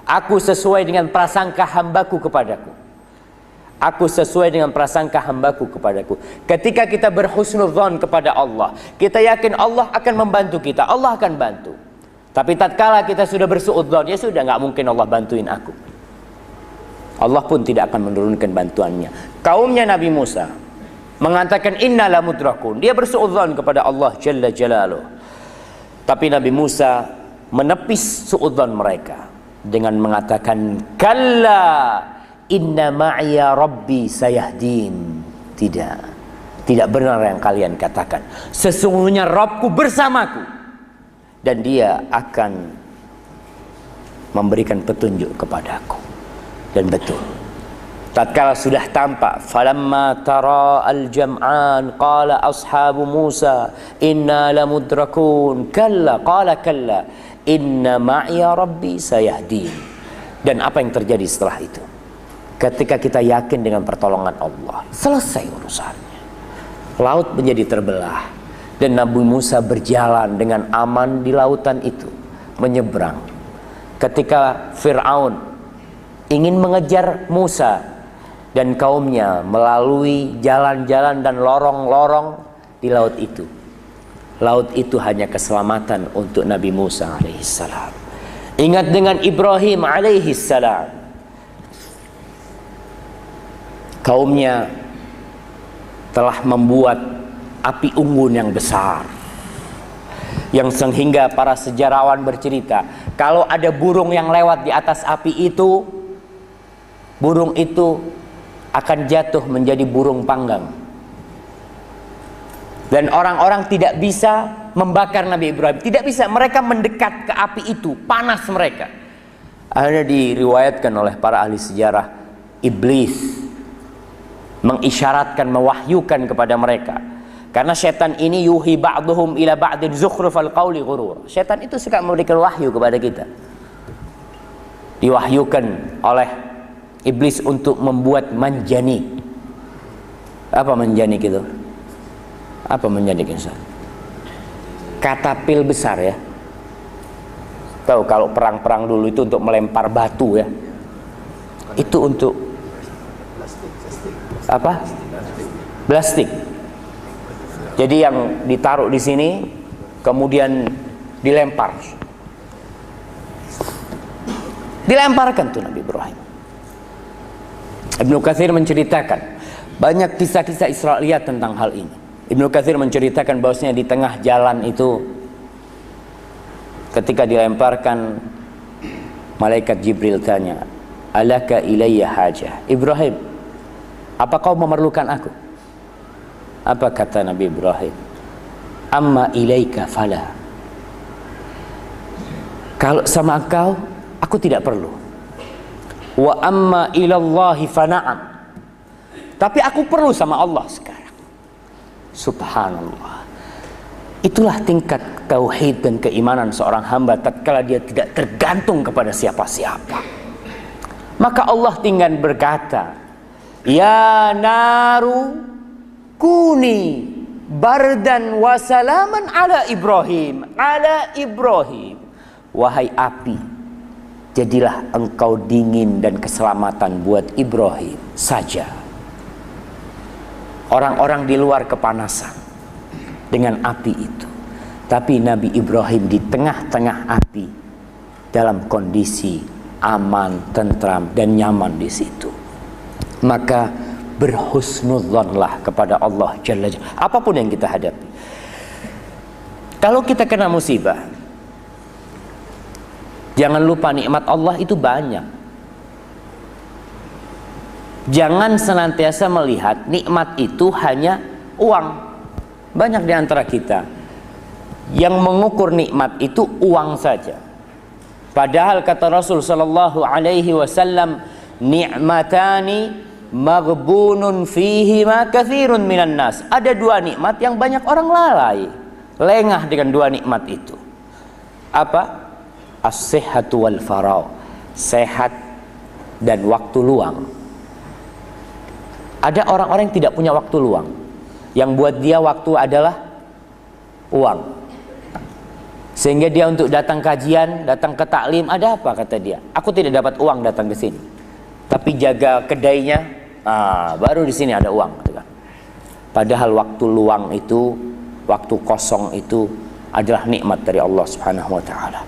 Aku sesuai dengan prasangka hambaku kepadaku. Aku sesuai dengan prasangka hambaku kepadaku. Ketika kita berhusnudzon kepada Allah, kita yakin Allah akan membantu kita, Allah akan bantu. Tapi tatkala kita sudah bersuudzon, ya sudah, nggak mungkin Allah bantuin aku. Allah pun tidak akan menurunkan bantuannya. Kaumnya Nabi Musa mengatakan inna lamudrakun. Dia bersuudzon kepada Allah Jalla Jalaluh. Tapi Nabi Musa menepis suudzon mereka dengan mengatakan, kalla inna ma'iya rabbi sayahdin. Tidak benar yang kalian katakan. Sesungguhnya Rabbku bersamaku dan dia akan memberikan petunjuk kepadaku. Dan betul, tatkala sudah tampak, falamma tara al-jam'an qala ashabu Musa inna lamudrakun kalla qala kalla inna ma'iya rabbi sayahdin. Dan apa yang terjadi setelah itu? Ketika kita yakin dengan pertolongan Allah, selesai urusannya. Laut menjadi terbelah dan Nabi Musa berjalan dengan aman di lautan itu, menyeberang. Ketika Fir'aun ingin mengejar Musa dan kaumnya melalui jalan-jalan dan lorong-lorong di laut itu, laut itu hanya keselamatan untuk Nabi Musa alaihissalam. Ingat dengan Ibrahim alaihissalam, kaumnya telah membuat api unggun yang besar, yang sehingga para sejarawan bercerita, kalau ada burung yang lewat di atas api itu, burung itu akan jatuh menjadi burung panggang. Dan orang-orang tidak bisa membakar Nabi Ibrahim, tidak bisa, mereka mendekat ke api itu, panas mereka. Akhirnya diriwayatkan oleh para ahli sejarah, iblis mengisyaratkan, mewahyukan kepada mereka. Karena setan ini yuhi ba'duhum ila ba'din zukhrufal qawli ghurur. Setan itu suka memberikan wahyu kepada kita. Diwahyukan oleh iblis untuk membuat menjanik. Apa menjanik itu? Apa menjanik itu? Katapil besar ya. Tahu kalau perang-perang dulu itu untuk melempar batu ya. Itu untuk apa? Plastik. Jadi yang ditaruh di sini kemudian dilempar. Dilemparkan tuh Nabi Ibrahim. Ibnu Katsir menceritakan banyak kisah-kisah Israiliyat tentang hal ini. Ibnu Katsir menceritakan bahwasanya di tengah jalan itu ketika dilemparkan, malaikat Jibril tanya, "Alaka ilayya hajah?" Ibrahim, apa kau memerlukan aku? Apa kata Nabi Ibrahim? Amma ilaika fala. Kalau sama kau, aku tidak perlu. Wa amma ilallahi fana'am. Tapi aku perlu sama Allah sekarang. Subhanallah. Itulah tingkat tauhid dan keimanan seorang hamba tatkala dia tidak tergantung kepada siapa-siapa. Maka Allah tinggal berkata, "Ya naru kuni bardan wa salaman ala Ibrahim." Ala Ibrahim. Wahai api, jadilah engkau dingin dan keselamatan buat Ibrahim saja. Orang-orang di luar kepanasan dengan api itu, tapi Nabi Ibrahim di tengah-tengah api dalam kondisi aman, tentram dan nyaman di situ. Maka berhusnudzonlah kepada Allah Jalla Jalla apapun yang kita hadapi. Kalau kita kena musibah, jangan lupa nikmat Allah itu banyak. Jangan senantiasa melihat nikmat itu hanya uang. Banyak di antara kita yang mengukur nikmat itu uang saja. Padahal kata Rasul sallallahu alaihi wasallam, "Ni'matani maghbunun fihima katsirun minan nas." Ada dua nikmat yang banyak orang lalai, lengah dengan dua nikmat itu. Apa? As-sihhatu wal faragh. Sehat dan waktu luang. Ada orang-orang yang tidak punya waktu luang. Yang buat dia waktu adalah uang. Sehingga dia untuk datang kajian, datang ke taklim, ada apa kata dia? Aku tidak dapat uang datang ke sini. Tapi jaga kedainya, baru di sini ada uang. Padahal waktu luang itu, waktu kosong itu adalah nikmat dari Allah Subhanahu wa taala.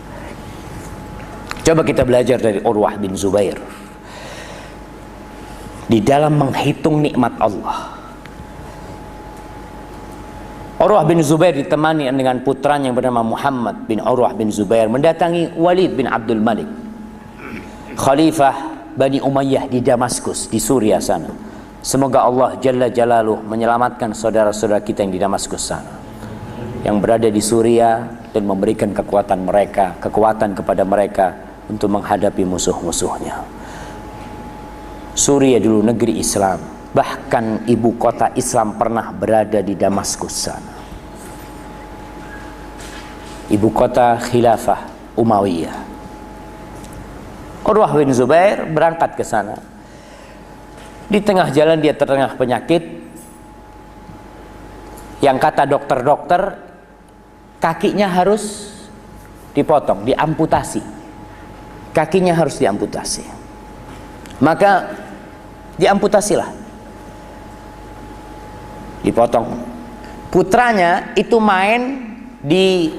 Coba kita belajar dari Urwah bin Zubair. Di dalam menghitung nikmat Allah, Urwah bin Zubair ditemani dengan putranya yang bernama Muhammad bin Urwah bin Zubair mendatangi Walid bin Abdul Malik, Khalifah Bani Umayyah di Damaskus, di Suriah sana. Semoga Allah Jalla Jalaluh menyelamatkan saudara-saudara kita yang di Damaskus sana, yang berada di Suriah, dan memberikan kekuatan kepada mereka untuk menghadapi musuh-musuhnya. Suriah dulu negeri Islam, bahkan ibu kota Islam pernah berada di Damaskus sana. Ibu kota khilafah Umayyah. Urwah bin Zubair berangkat ke sana. Di tengah jalan dia terkena penyakit yang kata dokter-dokter kakinya harus dipotong, diamputasi. Kakinya harus diamputasi. Maka diamputasilah, dipotong. Putranya itu main di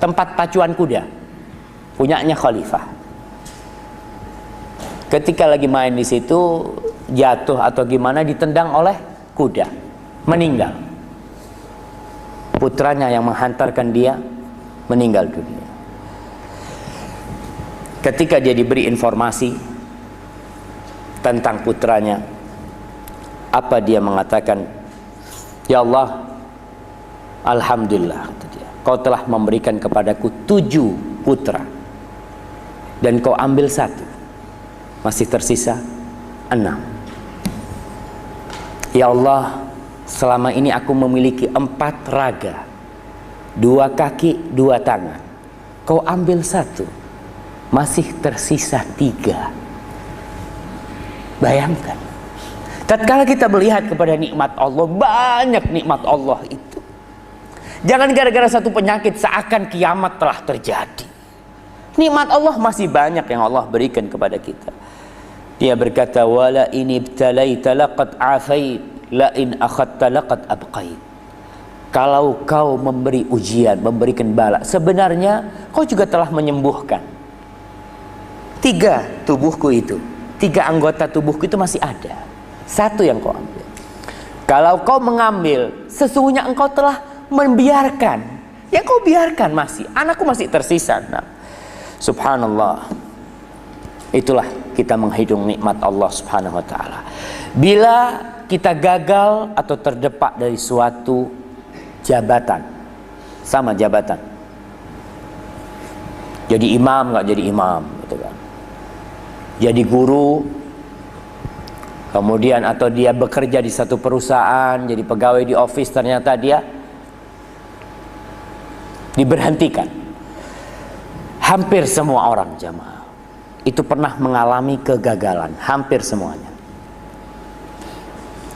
tempat pacuan kuda punyanya khalifah. Ketika lagi main di situ, jatuh atau gimana, ditendang oleh kuda, meninggal. Putranya yang menghantarkan dia meninggal dunia. Ketika dia diberi informasi tentang putranya, apa dia mengatakan? Ya Allah, alhamdulillah, kau telah memberikan kepadaku 7 putra dan kau ambil 1, masih tersisa 6. Ya Allah, selama ini aku memiliki 4 raga, 2 kaki, 2 tangan. Kau ambil 1, masih tersisa 3. Bayangkan, tatkala kita melihat kepada nikmat Allah, banyak nikmat Allah itu, jangan gara-gara satu penyakit seakan kiamat telah terjadi. Nikmat Allah masih banyak yang Allah berikan kepada kita. Dia berkata, wala in ibtalaita laqad afait, la in akhadta laqad abqait. Kalau kau memberi ujian, memberikan bala, sebenarnya kau juga telah menyembuhkan. 3 tubuhku itu, 3 anggota tubuhku itu masih ada. 1 yang kau ambil. Kalau kau mengambil, sesungguhnya engkau telah membiarkan. Yang kau biarkan masih, anakku masih tersisa. Nah, subhanallah. Itulah kita menghitung nikmat Allah subhanahu wa ta'ala. Bila kita gagal atau terdepak dari suatu jabatan, sama jabatan, jadi imam nggak jadi imam, gitu kan. Jadi guru, kemudian atau dia bekerja di satu perusahaan, jadi pegawai di office, ternyata dia diberhentikan. Hampir semua orang jamaah itu pernah mengalami kegagalan, hampir semuanya.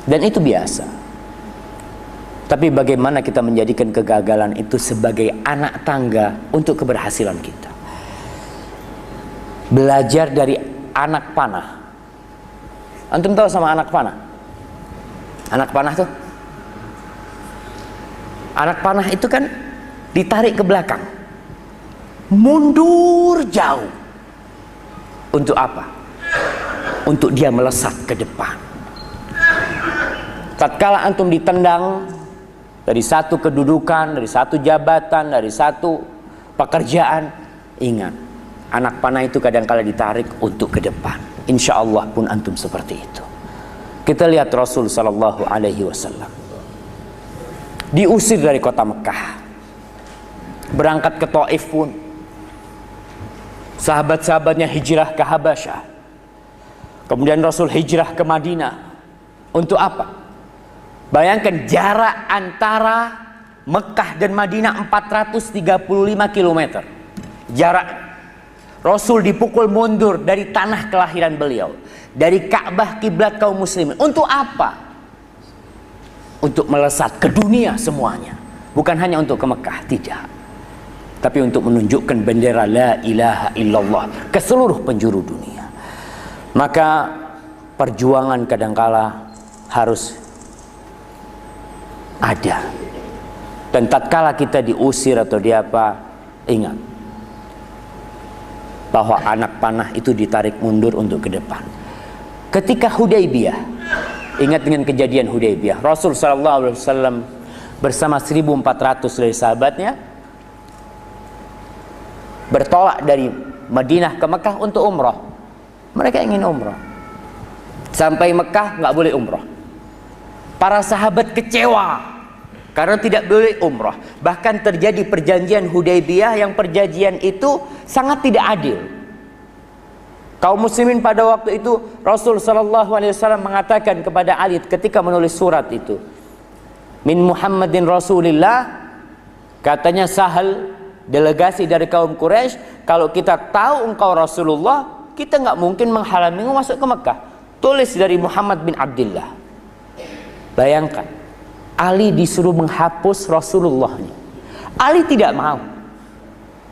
Dan itu biasa. Tapi bagaimana kita menjadikan kegagalan itu sebagai anak tangga untuk keberhasilan kita? Belajar dari anak panah. Antum tahu sama anak panah? Anak panah tuh, anak panah itu kan ditarik ke belakang, mundur jauh. Untuk apa? Untuk dia melesat ke depan. Tatkala antum ditendang dari satu kedudukan, dari satu jabatan, dari satu pekerjaan, ingat, anak panah itu kadang-kala ditarik untuk ke depan. Insya Allah pun antum seperti itu. Kita lihat Rasul Sallallahu Alaihi Wasallam diusir dari kota Mekah, berangkat ke Taif pun. Sahabat-sahabatnya hijrah ke Habasyah. Kemudian Rasul hijrah ke Madinah. Untuk apa? Bayangkan jarak antara Mekah dan Madinah 435 km. Jarak. Rasul dipukul mundur dari tanah kelahiran beliau, dari Ka'bah kiblat kaum muslimin. Untuk apa? Untuk melesat ke dunia semuanya. Bukan hanya untuk ke Mekah, tidak. Tapi untuk menunjukkan bendera la ilaha illallah ke seluruh penjuru dunia. Maka perjuangan kadangkala harus ada. Dan tatkala kita diusir atau diapa, ingat bahwa anak panah itu ditarik mundur untuk ke depan. Ketika Hudaybiyah, ingat dengan kejadian Hudaybiyah, Rasul SAW bersama 1.400 dari sahabatnya bertolak dari Madinah ke Mekah untuk umrah. Mereka ingin umrah. Sampai Mekah nggak boleh umrah. Para sahabat kecewa karena tidak boleh umrah. Bahkan terjadi perjanjian Hudaybiyah, yang perjanjian itu sangat tidak adil. Kaum muslimin pada waktu itu, Rasul SAW mengatakan kepada Ali ketika menulis surat itu, min Muhammadin Rasulillah, katanya Sahal, delegasi dari kaum Quraisy, kalau kita tahu engkau Rasulullah, kita nggak mungkin menghalangimu masuk ke Mekah. Tulis dari Muhammad bin Abdullah. Bayangkan, Ali disuruh menghapus Rasulullahnya. Ali tidak mau.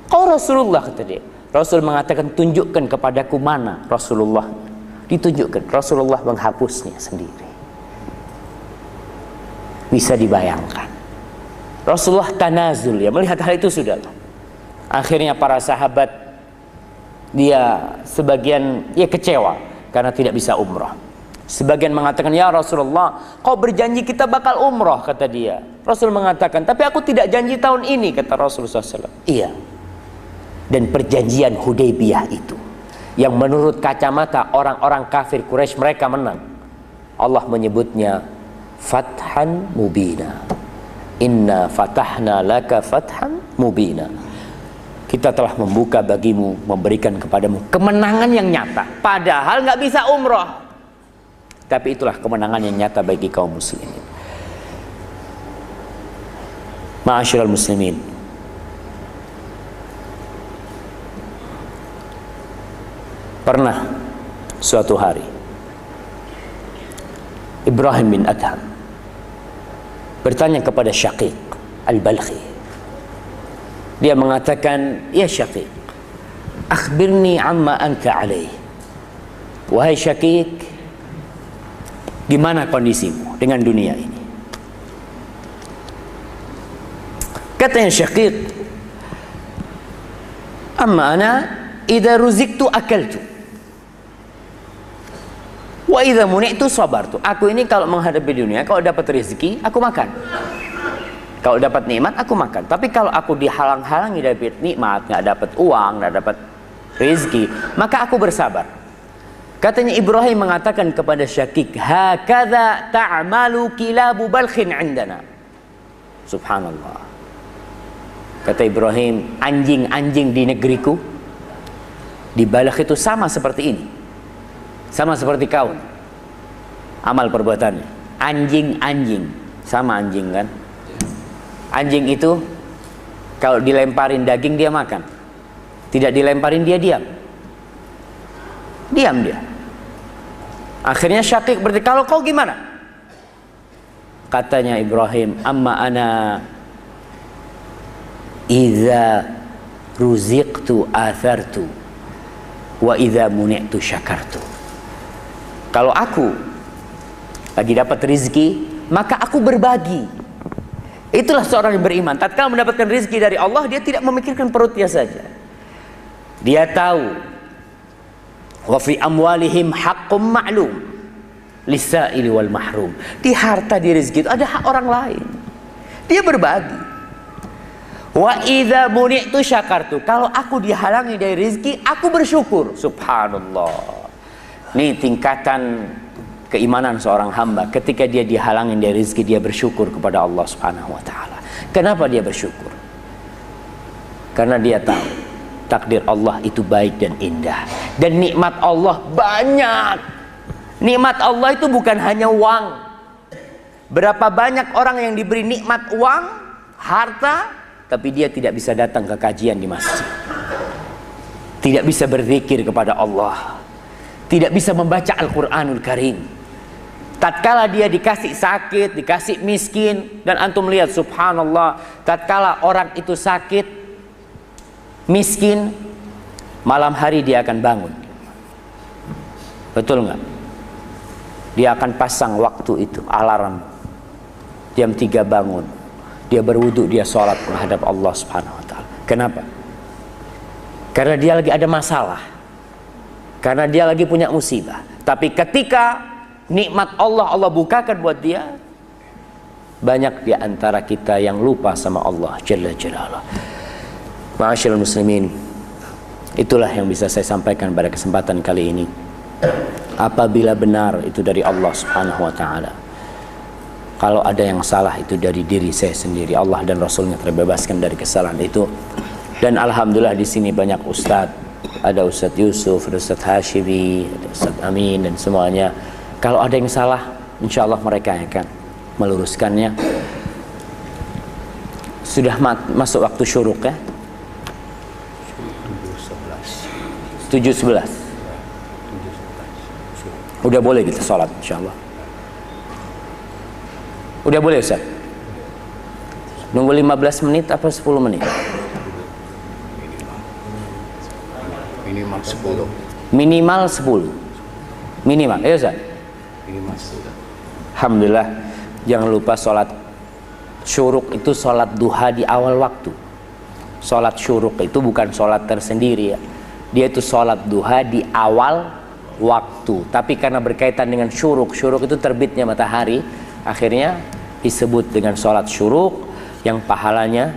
Kau Rasulullah, kata dia. Rasul mengatakan, tunjukkan kepadaku mana Rasulullah. Ditunjukkan, Rasulullah menghapusnya sendiri. Bisa dibayangkan. Rasulullah tanazul, ya, melihat hal itu sudah. Akhirnya para sahabat, dia sebagian ya kecewa karena tidak bisa umrah. Sebagian mengatakan, ya Rasulullah, kau berjanji kita bakal umrah, kata dia. Rasul mengatakan, tapi aku tidak janji tahun ini, kata Rasulullah SAW. Iya. Dan perjanjian Hudaybiyah itu, yang menurut kacamata orang-orang kafir Quraisy mereka menang, Allah menyebutnya Fathan Mubina. Inna fatahna laka fathan mubina. Kita telah membuka bagimu, memberikan kepadamu kemenangan yang nyata. Padahal nggak bisa umrah. Tapi itulah kemenangan yang nyata bagi kaum muslimin. Ma'asyiral muslimin, pernah suatu hari Ibrahim bin Adham bertanya kepada Syaqiq al-Balkhi. Dia mengatakan, ya Syaqiq, akhbirni amma anta alaih. Wahai Syaqiq, gimana kondisimu dengan dunia ini? Katanya Syaqiq, amma ana idza ruziktu akaltu wa idza muni'tu sabartu. Aku ini kalau menghadapi dunia, kalau dapat rezeki aku makan, kalau dapat nikmat aku makan. Tapi kalau aku dihalang-halangi dari nikmat, nggak dapat uang, nggak dapat rezeki, maka aku bersabar. Katanya Ibrahim mengatakan kepada Syaqiq, hakadha ta'malu kilabu balkhin indana. Subhanallah. Kata Ibrahim, anjing-anjing di negeriku di Balkh itu sama seperti ini, sama seperti kau. Amal perbuatannya anjing-anjing, sama anjing kan. Anjing itu kalau dilemparin daging dia makan, tidak dilemparin dia diam dia. Akhirnya Syaqiq berarti, kalau kau gimana? Katanya Ibrahim, amma ana idza ruziqtu athartu wa idza muni'tu syakartu. Kalau aku lagi dapat rezeki, maka aku berbagi. Itulah seorang yang beriman. Tatkala mendapatkan rezeki dari Allah, dia tidak memikirkan perutnya saja. Dia tahu wa fi amwalihim haqqum ma'lum lis-sa'ili wal mahrum. Di harta, di rezeki itu ada hak orang lain. Dia berbagi. Wa idza muni'tu syakartu. Kalau aku dihalangi dari rezeki, aku bersyukur. Subhanallah. Ini tingkatan keimanan seorang hamba. Ketika dia dihalangi dari rezeki, dia bersyukur kepada Allah Subhanahu wa taala. Kenapa dia bersyukur? Karena dia tahu takdir Allah itu baik dan indah, dan nikmat Allah banyak. Nikmat Allah itu bukan hanya uang. Berapa banyak orang yang diberi nikmat uang, harta, tapi dia tidak bisa datang ke kajian di masjid, tidak bisa berzikir kepada Allah, tidak bisa membaca Al-Quranul Karim. Tatkala dia dikasih sakit, dikasih miskin, dan antum lihat subhanallah, tatkala orang itu sakit, miskin, malam hari dia akan bangun. Betul nggak? Dia akan pasang waktu itu, alarm, jam 3 bangun. Dia berwudu, dia sholat menghadap Allah Subhanahu wa ta'ala. Kenapa? Karena dia lagi ada masalah, karena dia lagi punya musibah. Tapi ketika nikmat Allah bukakan buat dia, banyak di antara kita yang lupa sama Allah Jalla Jalaluh. Ma'asyiral muslimin, itulah yang bisa saya sampaikan pada kesempatan kali ini. Apabila benar itu dari Allah Subhanahu wa ta'ala, kalau ada yang salah itu dari diri saya sendiri. Allah dan Rasulnya terbebaskan dari kesalahan itu. Dan alhamdulillah di sini banyak ustadz. Ada Ustadz Yusuf, ada Ustadz Hashimi, ada Ustadz Amin, dan semuanya. Kalau ada yang salah, insya Allah mereka akan meluruskannya. Sudah masuk waktu syuruk ya? 7.11. Udah boleh kita sholat insya Allah. Udah boleh Ustaz? Nunggu 15 menit apa 10 menit? Minimal 10. Minimal 10. Minimal, ya Ustaz? Minimal 10. Alhamdulillah. Jangan lupa sholat syuruk itu sholat duha di awal waktu. Sholat syuruk itu bukan sholat tersendiri ya. Dia itu sholat duha di awal waktu. Tapi karena berkaitan dengan syuruk, syuruk itu terbitnya matahari, akhirnya disebut dengan sholat syuruk, yang pahalanya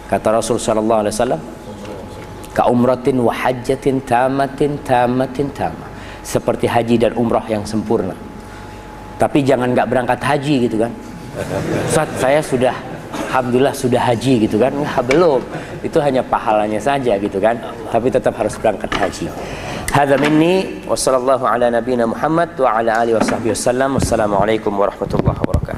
kata Rasul sallallahu alaihi wasallam, ka umratin wa hajjatin tamatin tamah, seperti haji dan umrah yang sempurna. Tapi jangan nggak berangkat haji gitu kan. Ustaz, saya sudah alhamdulillah sudah haji gitu kan. Wah, belum, itu hanya pahalanya saja gitu kan, tapi tetap harus berangkat haji. Hadza minni wa sallallahu ala nabiyyina Muhammad wa ala alihi washabbihi wasallam. Wassalamualaikum warahmatullahi wabarakatuh.